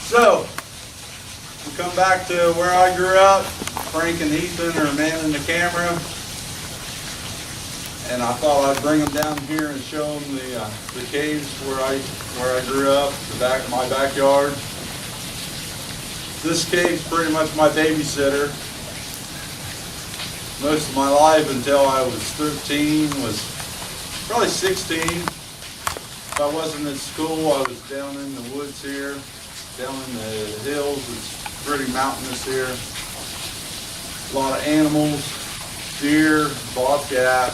So, we come back to where I grew up. Frank and Ethan are manning the camera. And I thought I'd bring them down here and show them the caves where I grew up, my backyard. This cave's pretty much my babysitter. Most of my life until I was 13, was probably 16. If I wasn't at school, I was down in the woods here, down in the hills. It's pretty mountainous here. A lot of animals, deer, bobcat,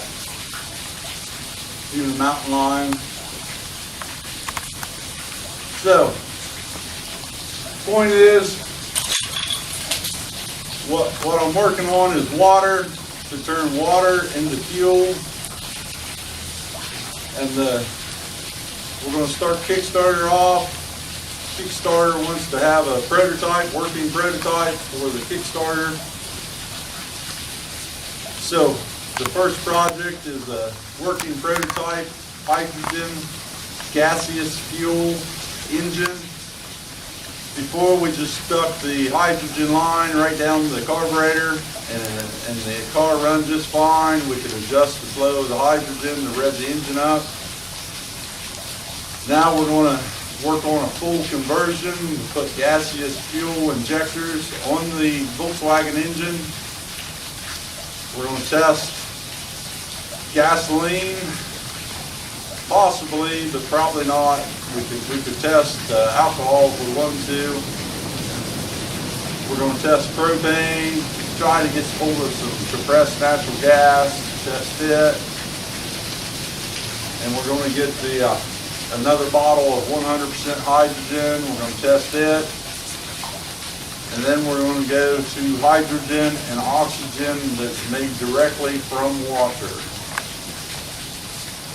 even mountain lion. So, point is, what I'm working on is water, to turn water into fuel. And we're going to start Kickstarter off. Kickstarter wants to have a prototype, working prototype for the Kickstarter. So the first project is a working prototype hydrogen gaseous fuel engine. Before, we just stuck the hydrogen line right down to the carburetor, and the car runs just fine. We could adjust the flow of the hydrogen to rev the engine up. Now we're going to work on a full conversion. We put gaseous fuel injectors on the Volkswagen engine. We're going to test gasoline, possibly, but probably not. We could test alcohol if we wanted to. We're going to test propane, try to get hold of some compressed natural gas, test it. And we're going to get another bottle of 100% hydrogen. We're going to test it. And then we're going to go to hydrogen and oxygen that's made directly from water.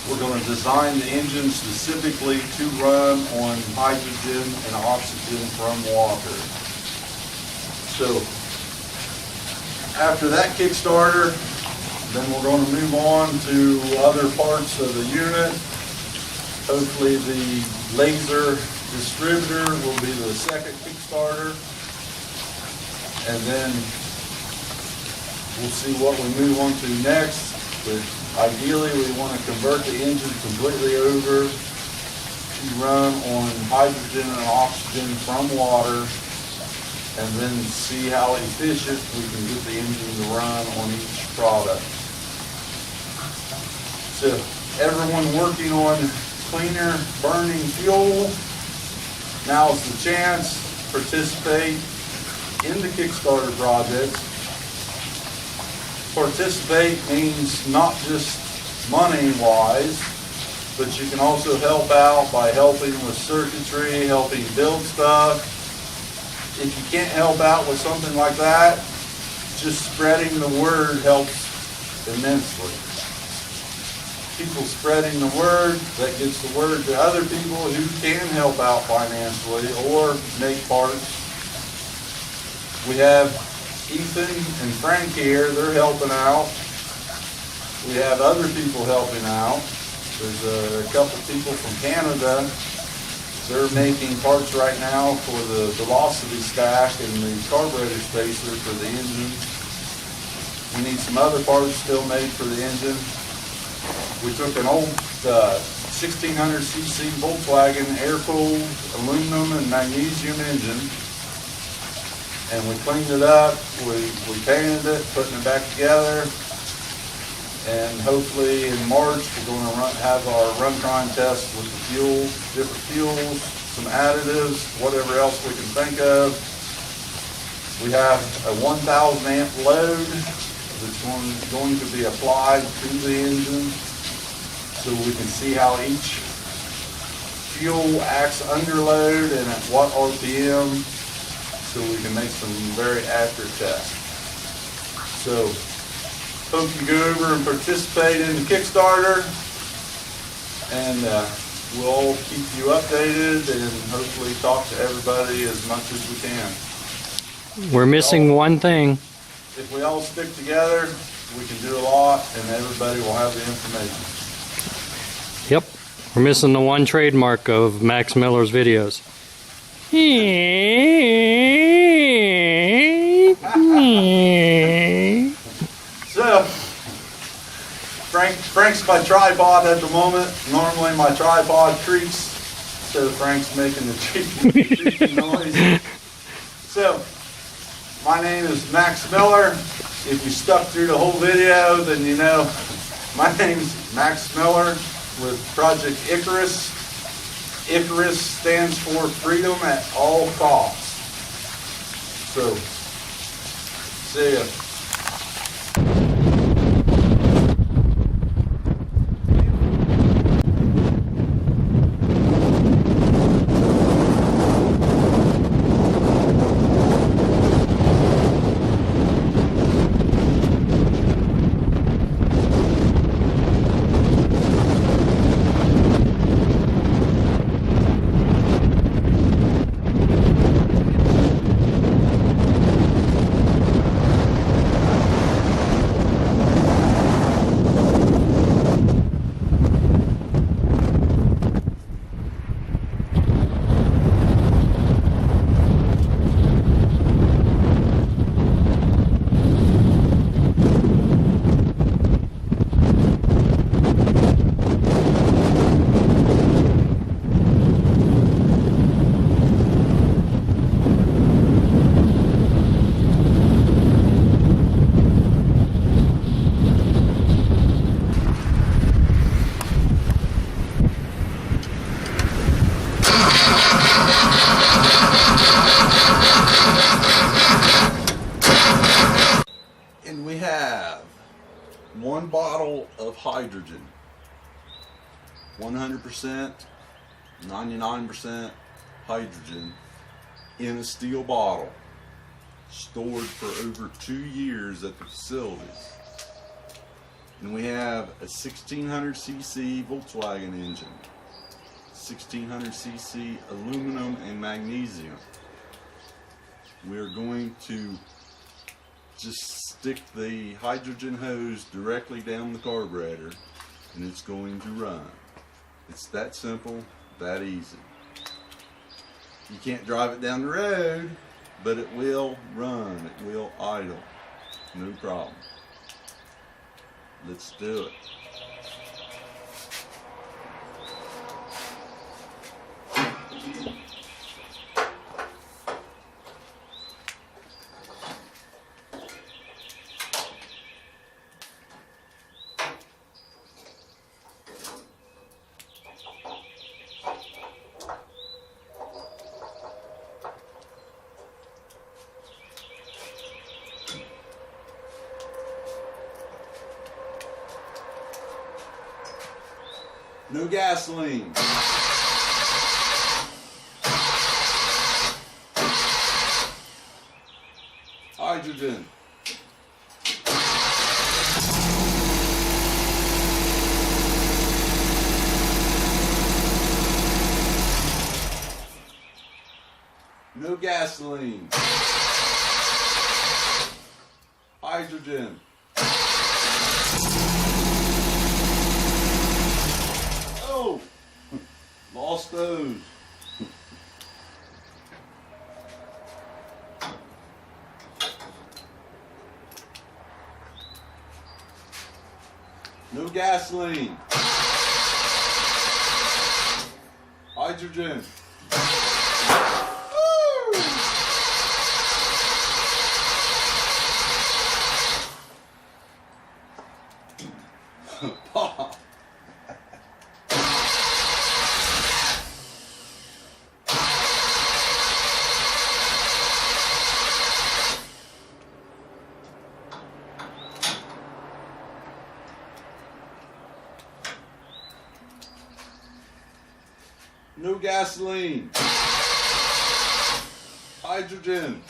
We're going to design the engine specifically to run on hydrogen and oxygen from water. So after that Kickstarter, then we're going to move on to other parts of the unit. Hopefully the laser distributor will be the second Kickstarter. And then we'll see what we move on to next. But ideally, we want to convert the engine completely over to run on hydrogen and oxygen from water, and then see how efficient we can get the engine to run on each product. So everyone working on cleaner burning fuel, now's the chance to participate in the Kickstarter project. Participate means not just money-wise, but you can also help out by helping with circuitry, helping build stuff. If you can't help out with something like that, just spreading the word helps immensely. People spreading the word, that gets the word to other people who can help out financially or make parts. We have Ethan and Frank here, they're helping out. We have other people helping out. There's a couple people from Canada. They're making parts right now for the velocity stack and the carburetor spacer for the engine. We need some other parts still made for the engine. We took an old 1600cc Volkswagen air-cooled aluminum and magnesium engine, and we cleaned it up, we painted it, putting it back together, and hopefully in March we're going to have our run-time test with the fuel, different fuels, some additives, whatever else we can think of. We have a 1,000 amp load that's going to be applied to the engine, so we can see how each fuel acts under load and at what RPM, so we can make some very accurate tests. So, hope you go over and participate in the Kickstarter, and We'll keep you updated and hopefully talk to everybody as much as we can. We're missing one thing. If we all stick together, we can do a lot and everybody will have the information. Yep. We're missing the one trademark of Max Miller's videos. So, Frank's my tripod at the moment. Normally my tripod creaks, so Frank's making the creaking noise. So, my name is Max Miller. If you stuck through the whole video, then you know my name's Max Miller with Project Icarus. Icarus stands for freedom at all costs. So, see ya. And we have one bottle of hydrogen, 100%, 99% hydrogen in a steel bottle, stored for over 2 years at the facilities. And we have a 1600cc Volkswagen engine, 1600cc aluminum and magnesium. We're going to just stick the hydrogen hose directly down the carburetor and it's going to run. It's that simple, that easy. You can't drive it down the road, but it will run, it will idle, no problem. Let's do it. No gasoline. Hydrogen. No gasoline. Hydrogen. Oh, lost those. No gasoline. Hydrogen. Pop. No gasoline. Hydrogen.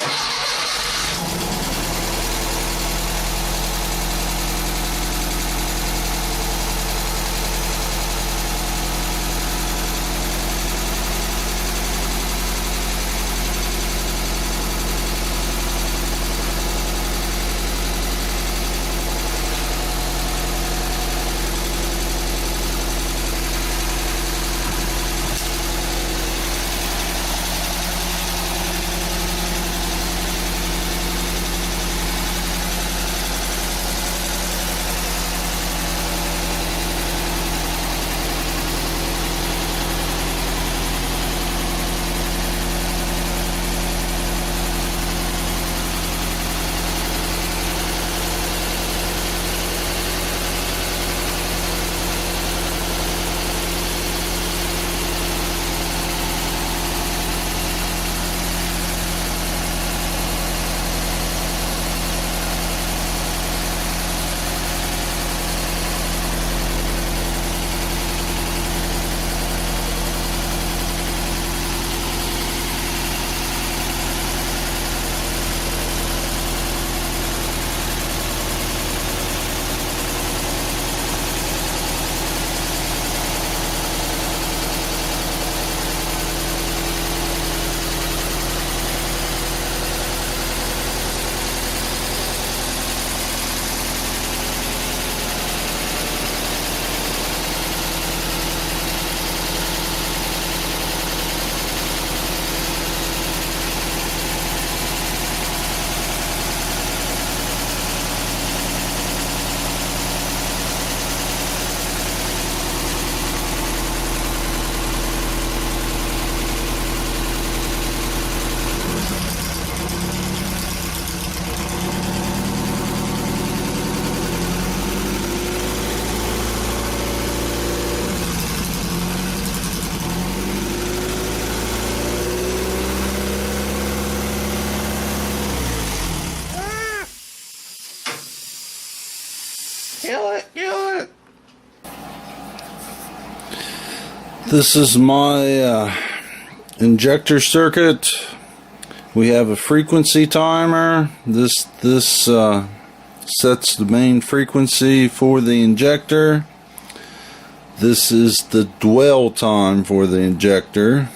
Kill it, kill it. This is my injector circuit. We have a frequency timer. This sets the main frequency for the injector. This is the dwell time for the injector.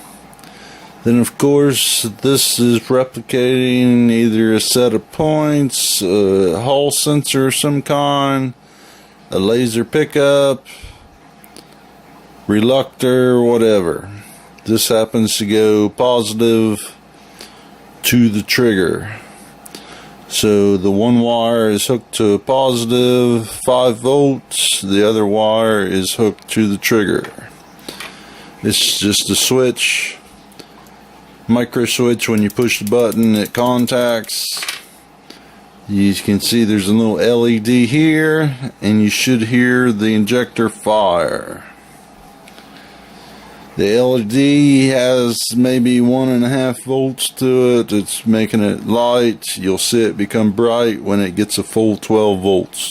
Then of course this is replicating either a set of points, a Hall sensor of some kind, a laser pickup, reluctor, whatever. This happens to go positive to the trigger. So the one wire is hooked to a positive 5 volts, the other wire is hooked to the trigger. It's just a switch, micro switch. When you push the button it contacts. You can see there's a little LED here, and you should hear the injector fire. The LED has maybe 1.5 volts to it. It's making it light. You'll see it become bright when it gets a full 12 volts.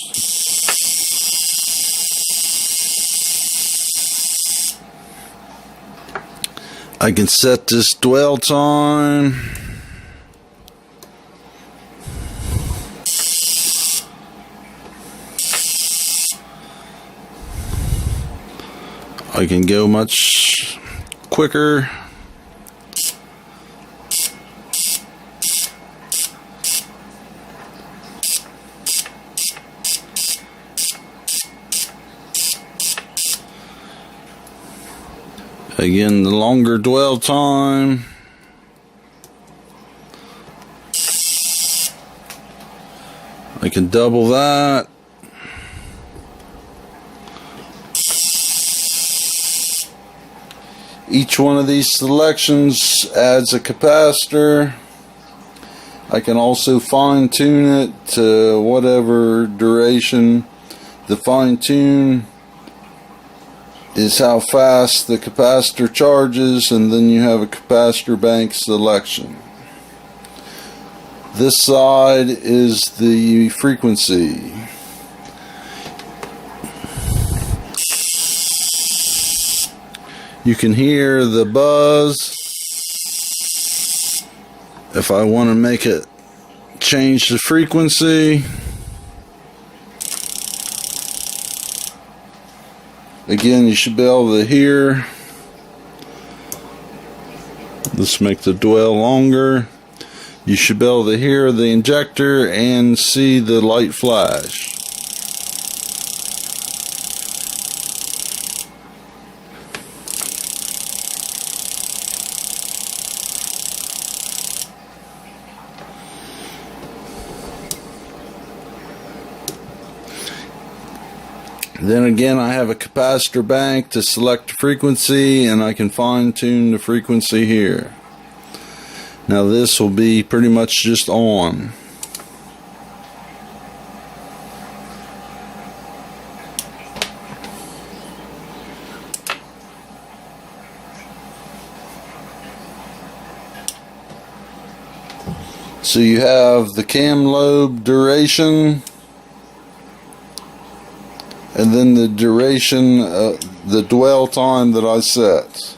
I can set this dwell time. I can go much quicker. Again, the longer dwell time. I can double that. Each one of these selections adds a capacitor. I can also fine tune it to whatever duration. The fine tune is how fast the capacitor charges, and then you have a capacitor bank selection. This side is the frequency. You can hear the buzz. If I want to make it change the frequency, again, you should be able to hear. Let's make the dwell longer. You should be able to hear the injector and see the light flash. Then again, I have a capacitor bank to select the frequency, and I can fine tune the frequency here. Now this will be pretty much just on. So you have the cam lobe duration, and then the duration, the dwell time that I set.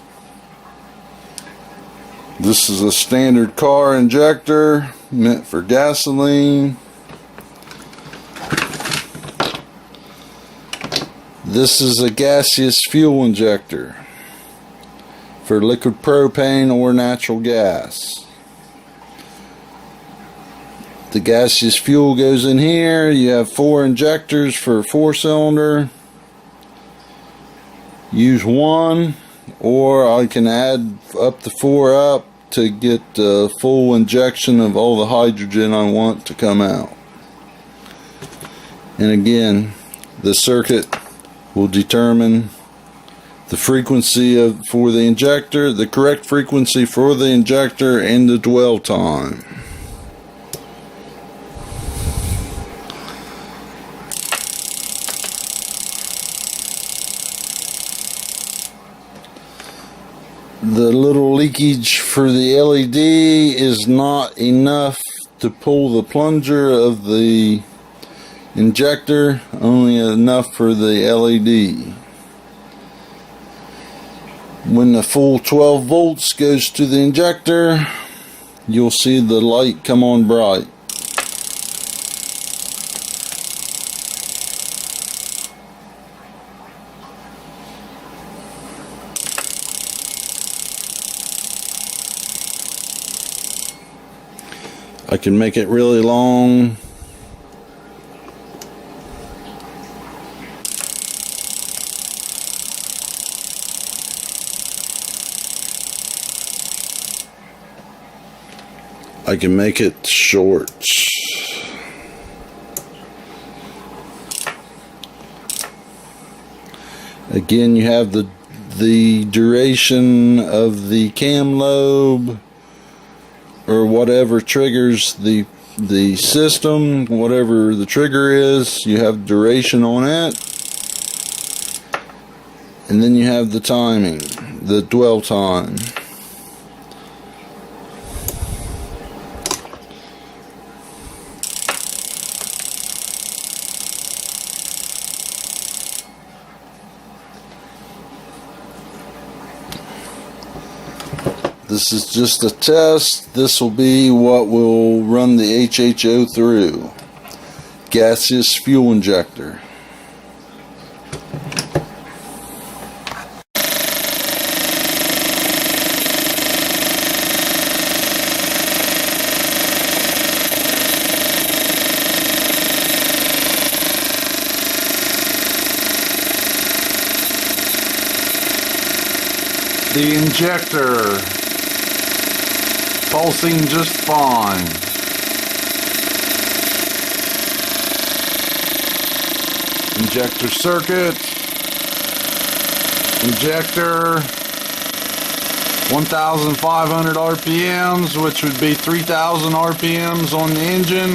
This is a standard car injector meant for gasoline. This is a gaseous fuel injector for liquid propane or natural gas. The gaseous fuel goes in here. You have 4 injectors for a 4-cylinder. Use 1, or I can add up to 4 up to get full injection of all the hydrogen I want to come out. And again, the circuit will determine the frequency for the injector, the correct frequency for the injector, and the dwell time. The little leakage for the LED is not enough to pull the plunger of the injector, only enough for the LED. When the full 12 volts goes to the injector, you'll see the light come on bright. I can make it really long. I can make it short. Again, you have the duration of the cam lobe, or whatever triggers the system, whatever the trigger is, you have duration on it. And then you have the timing, the dwell time. This is just a test. This will be what will run the HHO through. Gaseous fuel injector. The injector pulsing just fine. Injector circuit, injector, 1,500 RPMs, which would be 3,000 RPMs on the engine,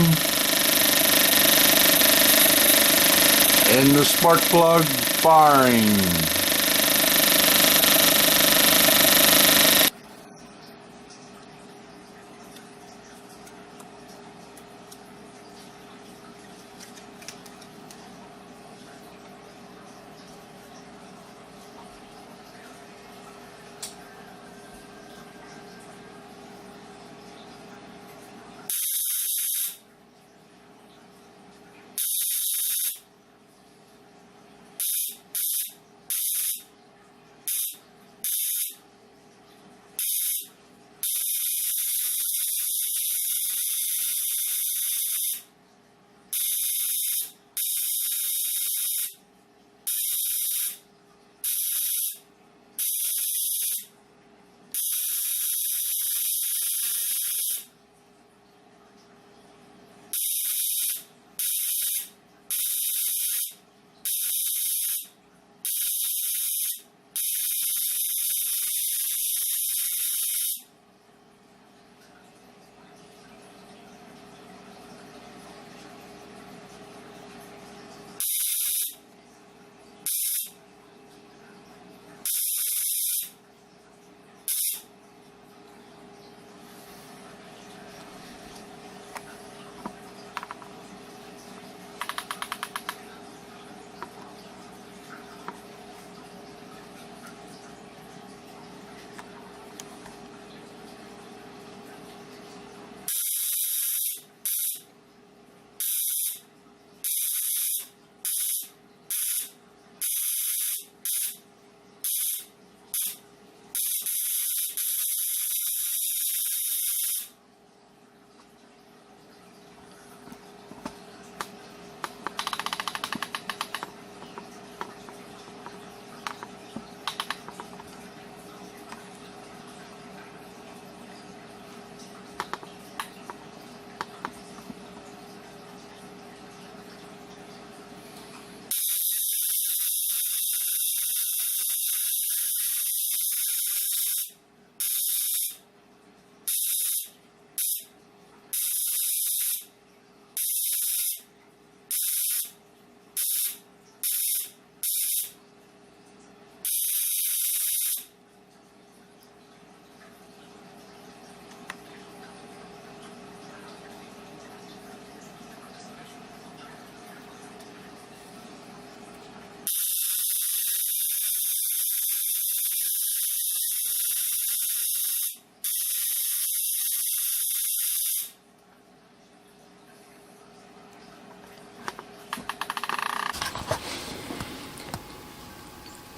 and the spark plug firing.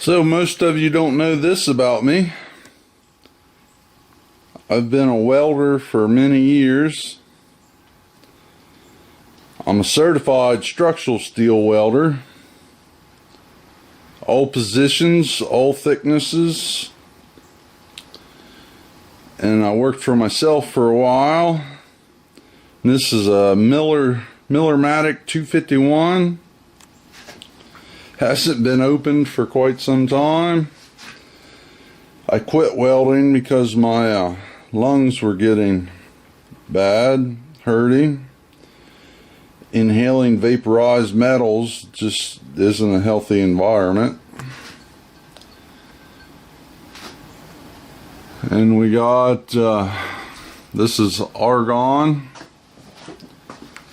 So most of you don't know this about me. I've been a welder for many years. I'm a certified structural steel welder. All positions, all thicknesses. And I worked for myself for a while. This is a Miller-Matic 251. Hasn't been opened for quite some time. I quit welding because my lungs were getting bad, hurting. Inhaling vaporized metals just isn't a healthy environment. And we got, this is argon.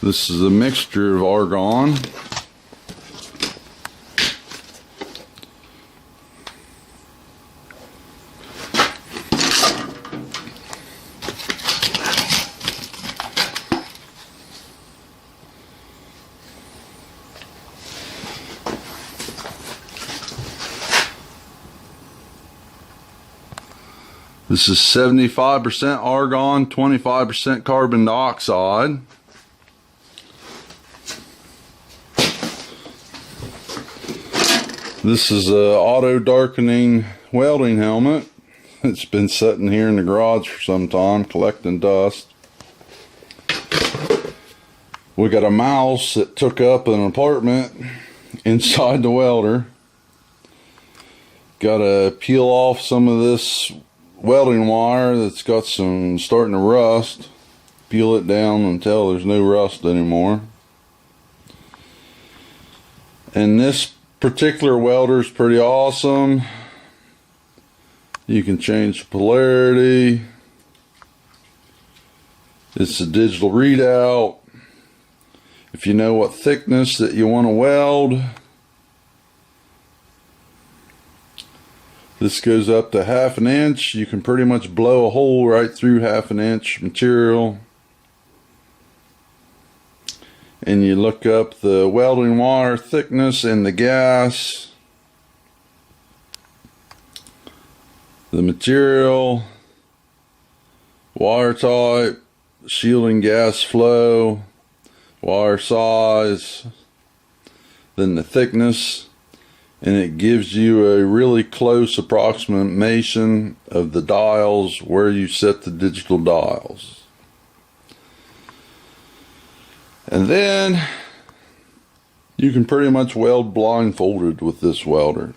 This is a mixture of argon. This is 75% argon, 25% carbon dioxide. This is a auto darkening welding helmet. It's been sitting here in the garage for some time collecting dust. We got a mouse that took up an apartment inside the welder. Got to peel off some of this welding wire that's got some starting to rust. Peel it down until there's no rust anymore. And this particular welder is pretty awesome. You can change the polarity. It's a digital readout. If you know what thickness that you want to weld, this goes up to 1/2 inch. You can pretty much blow a hole right through 1/2 inch material. And you look up the welding wire thickness and the gas, the material, wire type, shielding gas flow, wire size, then the thickness. And it gives you a really close approximation of the dials where you set the digital dials. And then you can pretty much weld blindfolded with this welder.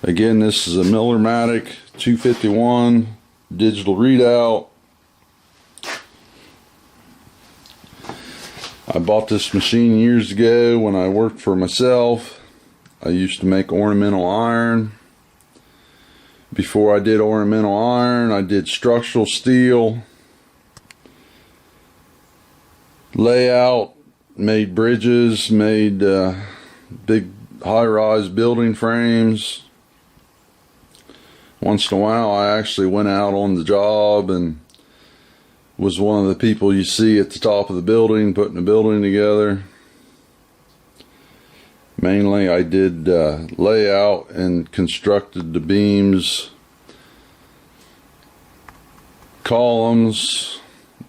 Again, this is a Miller-Matic 251 digital readout. I bought this machine years ago when I worked for myself. I used to make ornamental iron. Before I did ornamental iron, I did structural steel, layout, made bridges, made big high-rise building frames. Once in a while I actually went out on the job and was one of the people you see at the top of the building putting the building together. Mainly I did layout and constructed the beams, columns,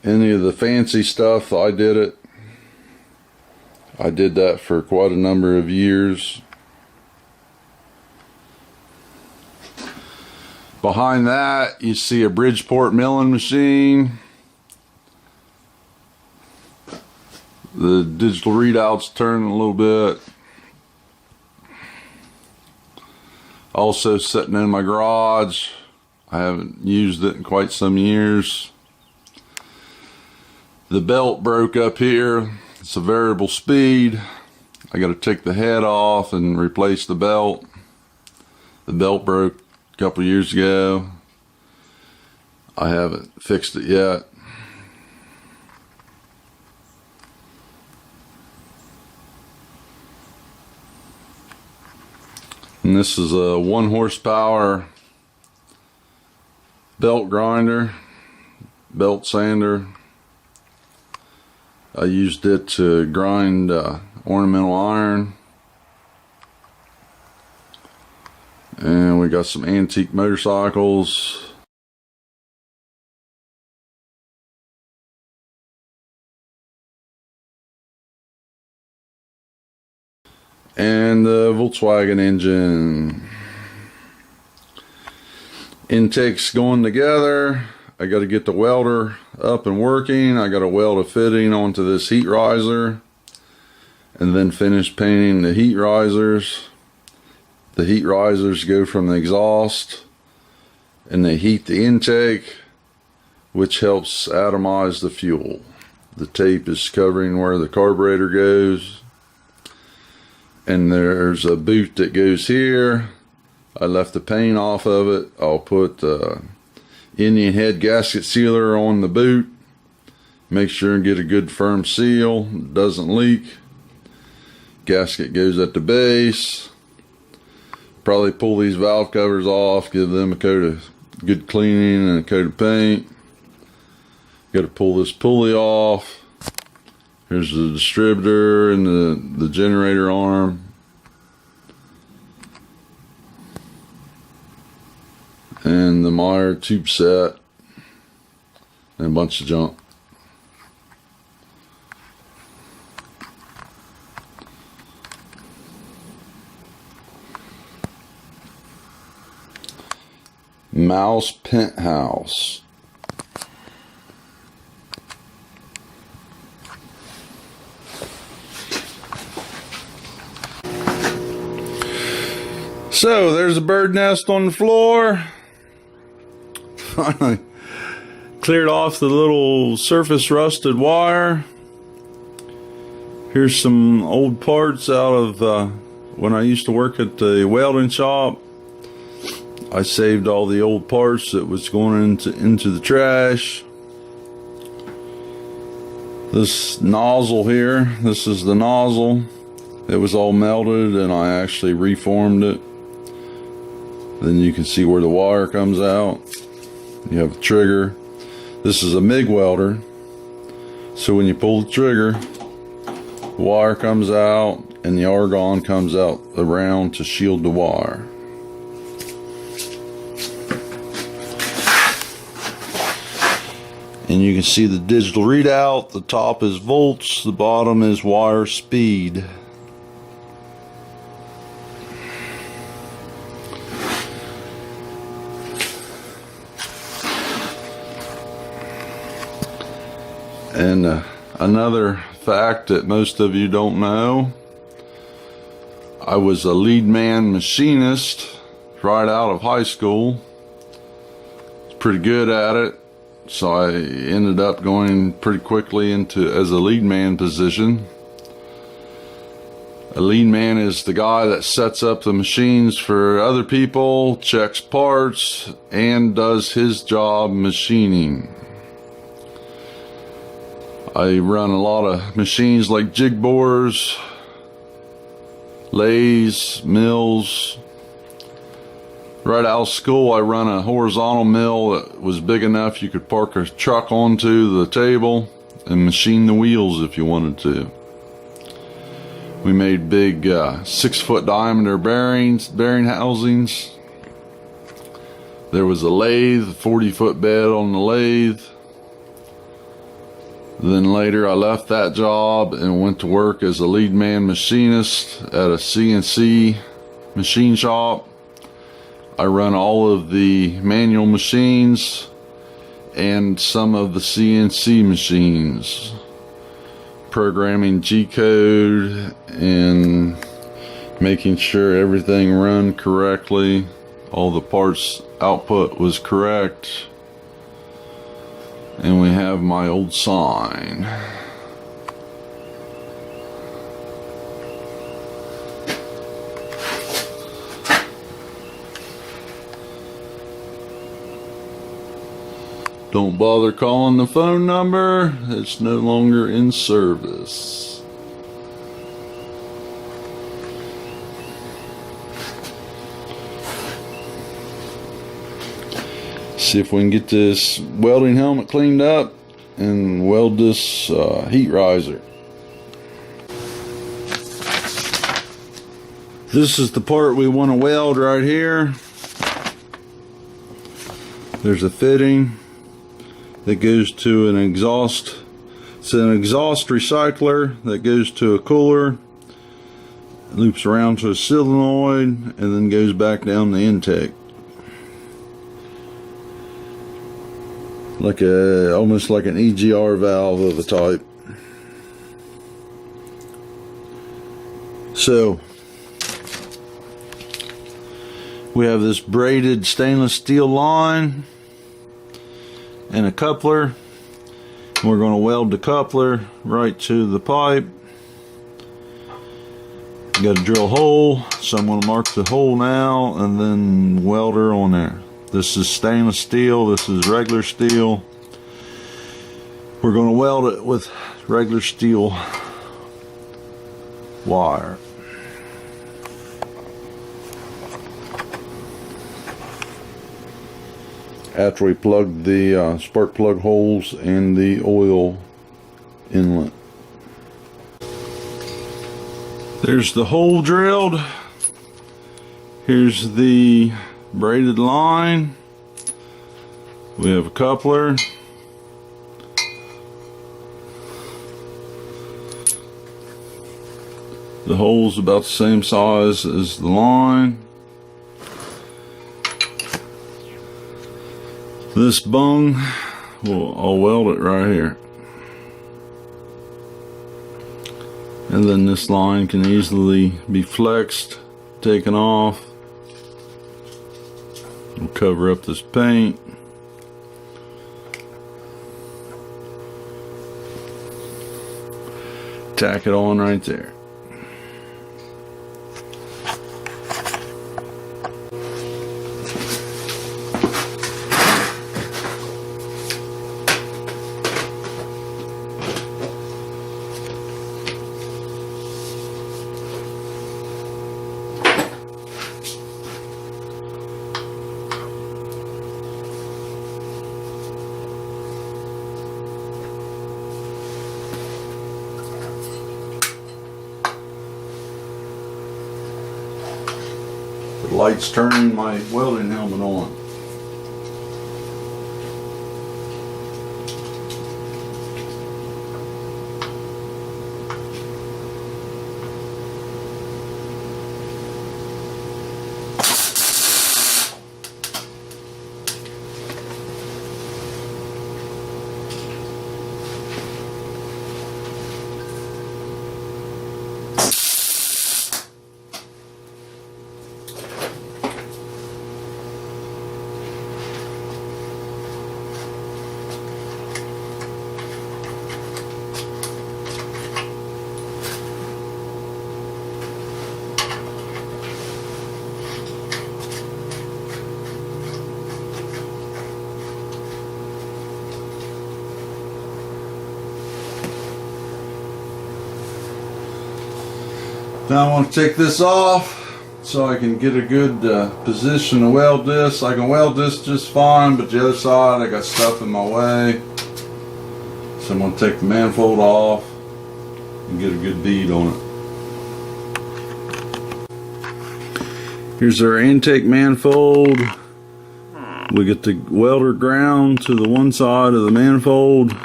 any of the fancy stuff. I did it. I did that for quite a number of years. Behind that you see a Bridgeport milling machine. The digital readouts turning a little bit. Also sitting in my garage. I haven't used it in quite some years. The belt broke up here. It's a variable speed. I got to take the head off and replace the belt. The belt broke a couple years ago. I haven't fixed it yet. And this is a 1 horsepower belt grinder, belt sander. I used it to grind ornamental iron. And we got some antique motorcycles. And the Volkswagen engine. Intakes going together. I got to get the welder up and working. I got to weld a fitting onto this heat riser and then finish painting the heat risers. The heat risers go from the exhaust and they heat the intake, which helps atomize the fuel. The tape is covering where the carburetor goes. And there's a boot that goes here. I left the paint off of it. I'll put Indian head gasket sealer on the boot. Make sure and get a good firm seal. It doesn't leak. Gasket goes at the base. Probably pull these valve covers off. Give them a coat of good cleaning and a coat of paint. Got to pull this pulley off. Here's the distributor and the generator arm. And the Meyer tube set. And a bunch of junk. Mouse Penthouse. So there's a bird nest on the floor. Finally cleared off the little surface rusted wire. Here's some old parts out of when I used to work at the welding shop. I saved all the old parts that was going into the trash. This nozzle here, this is the nozzle. It was all melted and I actually reformed it. Then you can see where the wire comes out. You have a trigger. This is a MIG welder. So when you pull the trigger, the wire comes out and the argon comes out around to shield the wire. And you can see the digital readout. The top is volts, the bottom is wire speed. And another fact that most of you don't know, I was a lead man machinist right out of high school. Was pretty good at it. So I ended up going pretty quickly into as a lead man position. A lead man is the guy that sets up the machines for other people, checks parts, and does his job machining. I run a lot of machines like jig bores, lathes, mills. Right out of school, I run a horizontal mill that was big enough you could park a truck onto the table and machine the wheels if you wanted to. We made big 6-foot diameter bearing housings. There was a lathe, 40-foot bed on the lathe. Then later I left that job and went to work as a lead man machinist at a CNC machine shop. I run all of the manual machines and some of the CNC machines, programming G-code and making sure everything run correctly, all the parts output was correct. And we have my old sign. Don't bother calling the phone number, it's no longer in service. See if we can get this welding helmet cleaned up and weld this heat riser. This is the part we want to weld right here. There's a fitting that goes to an exhaust. It's an exhaust recycler that goes to a cooler, loops around to a solenoid, and then goes back down the intake. Like almost like an EGR valve of a type. So we have this braided stainless steel line and a coupler. We're going to weld the coupler right to the pipe. Got to drill a hole, so I'm going to mark the hole now and then weld her on there. This is stainless steel, this is regular steel. We're going to weld it with regular steel wire. After we plug the spark plug holes and the oil inlet. There's the hole drilled. Here's the braided line. We have a coupler. The hole's about the same size as the line. This bung, I'll weld it right here. And then this line can easily be flexed, taken off. We'll cover up this paint. Tack it on right there. The light's turning my welding helmet on. Now I want to take this off so I can get a good position to weld this. I can weld this just fine, but the other side I got stuff in my way. So I'm going to take the manifold off and get a good bead on it. Here's our intake manifold. We get the welder ground to the one side of the manifold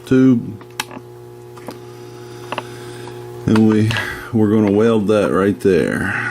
tube. And we're going to weld that right there.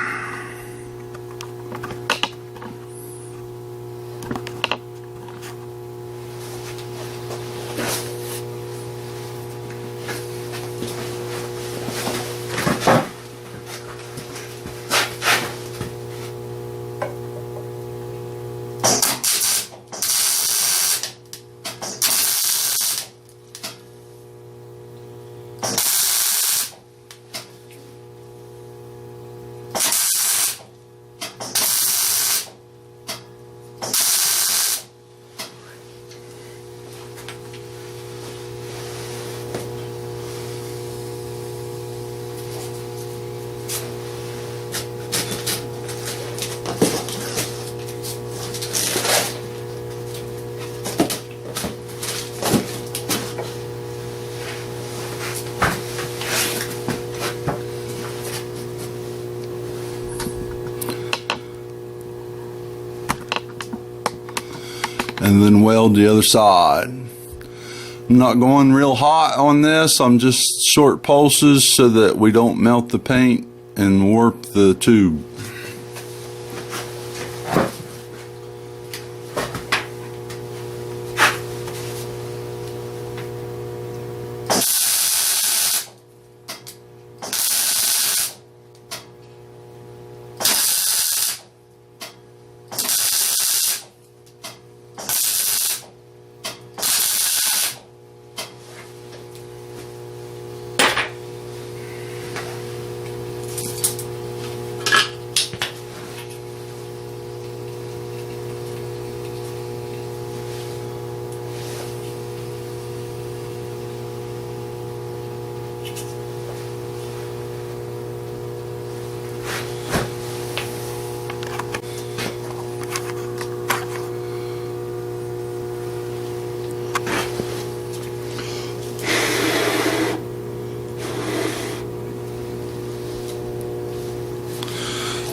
and then weld the other side. I'm not going real hot on this. I'm just short pulses so that we don't melt the paint and warp the tube.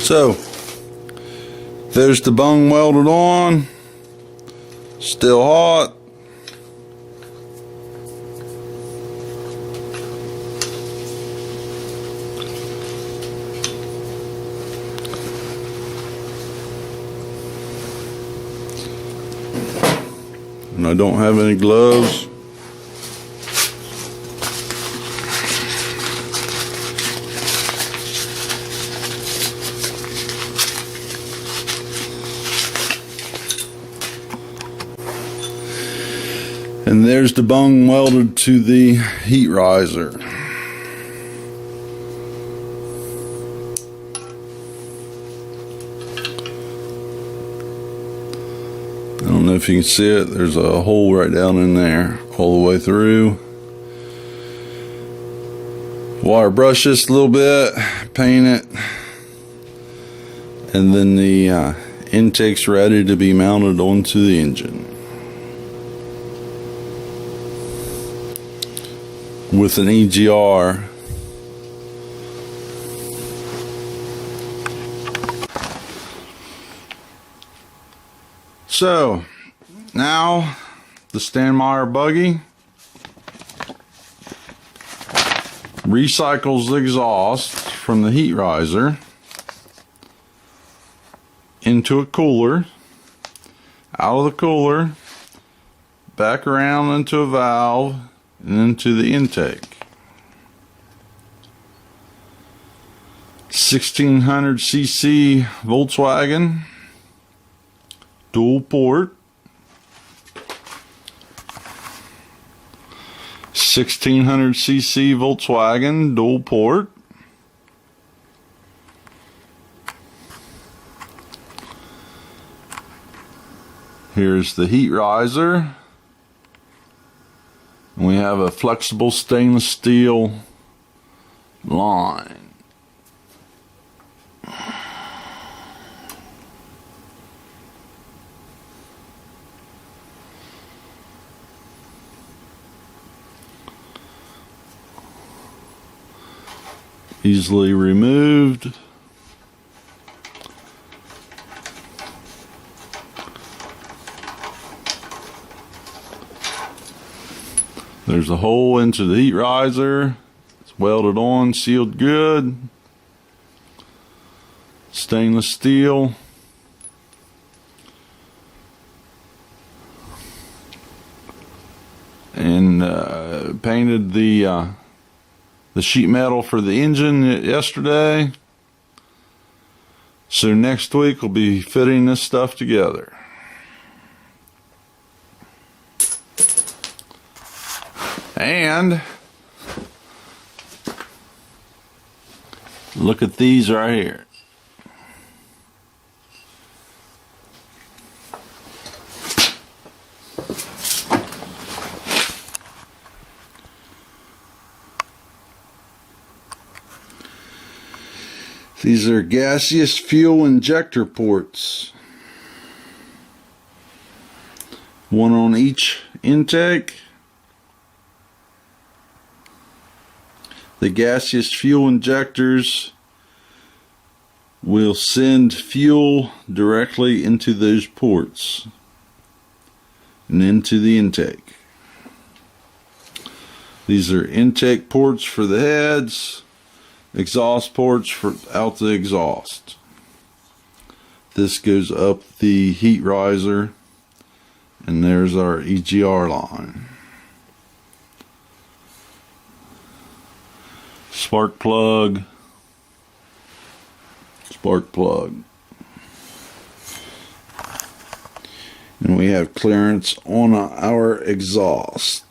So, there's the bung welded on, still hot. And I don't have any gloves. And there's the bung welded to the heat riser. I don't know if you can see it. There's a hole right down in there all the way through. Wire brush this a little bit, paint it, and then the intake's ready to be mounted onto the engine. With an EGR. So now the Stanmeyer buggy recycles the exhaust from the heat riser into a cooler, out of the cooler, back around into a valve, and into the intake. 1600cc Volkswagen, dual port. 1600cc Volkswagen, dual port. Here's the heat riser. We have a flexible stainless steel line. Easily removed. There's a hole into the heat riser. It's welded on, sealed good. Stainless steel. And painted the sheet metal for the engine yesterday. So next week we'll be fitting this stuff together. And look at these right here. These are gaseous fuel injector ports. One on each intake. The gaseous fuel injectors will send fuel directly into those ports. and into the intake. These are intake ports for the heads, exhaust ports for out the exhaust. This goes up the heat riser, and there's our EGR line. Spark plug, spark plug. And we have clearance on our exhaust.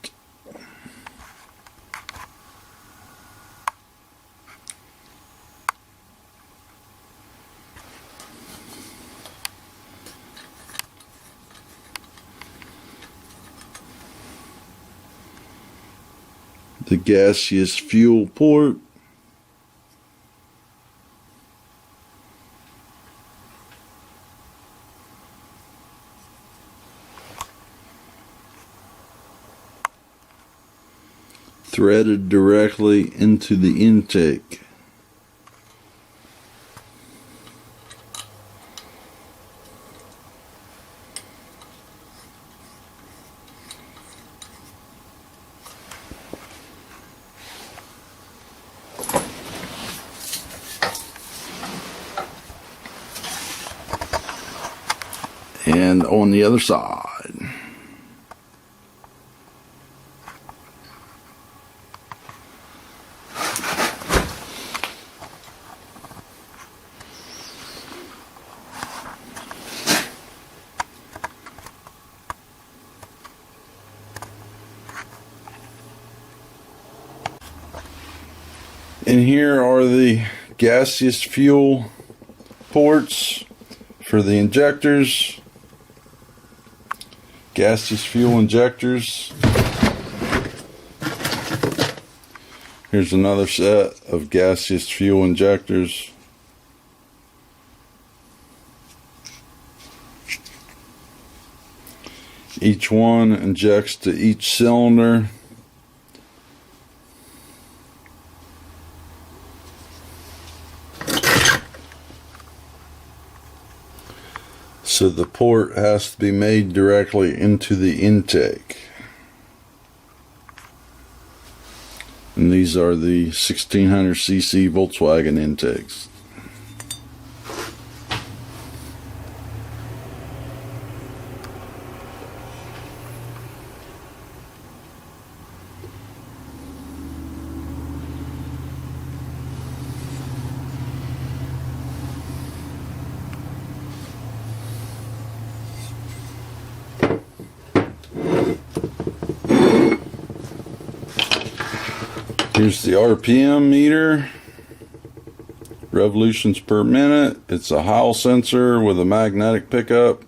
The gaseous fuel port. Threaded directly into the intake. And on the other side. And here are the gaseous fuel ports for the injectors. Gaseous fuel injectors. Here's another set of gaseous fuel injectors. Each one injects to each cylinder. So the port has to be made directly into the intake. And these are the 1600cc Volkswagen intakes. Here's the RPM meter, revolutions per minute. It's a Hall sensor with a magnetic pickup.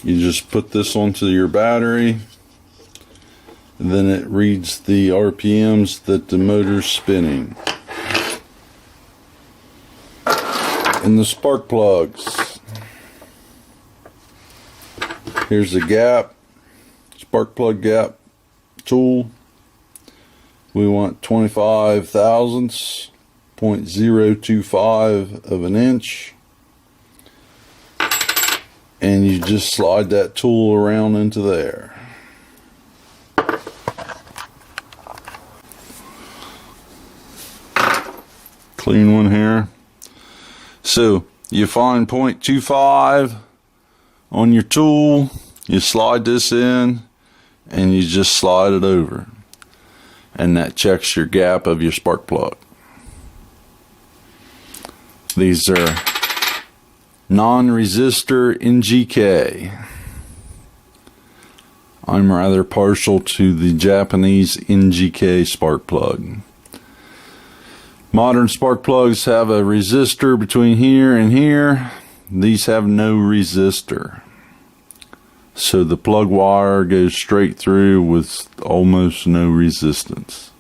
You just put this onto your battery, and then it reads the RPMs that the motor's spinning. And the spark plugs. Here's the gap, spark plug gap tool. We want 25 thousandths, 0.025 of an inch, and you just slide that tool around into there. Clean one here. So you find 0.25 on your tool, you slide this in, and you just slide it over, and that checks your gap of your spark plug. These are non-resistor NGK. I'm rather partial to the Japanese NGK spark plug. Modern spark plugs have a resistor between here and here. These have no resistor. So the plug wire goes straight through with almost no resistance.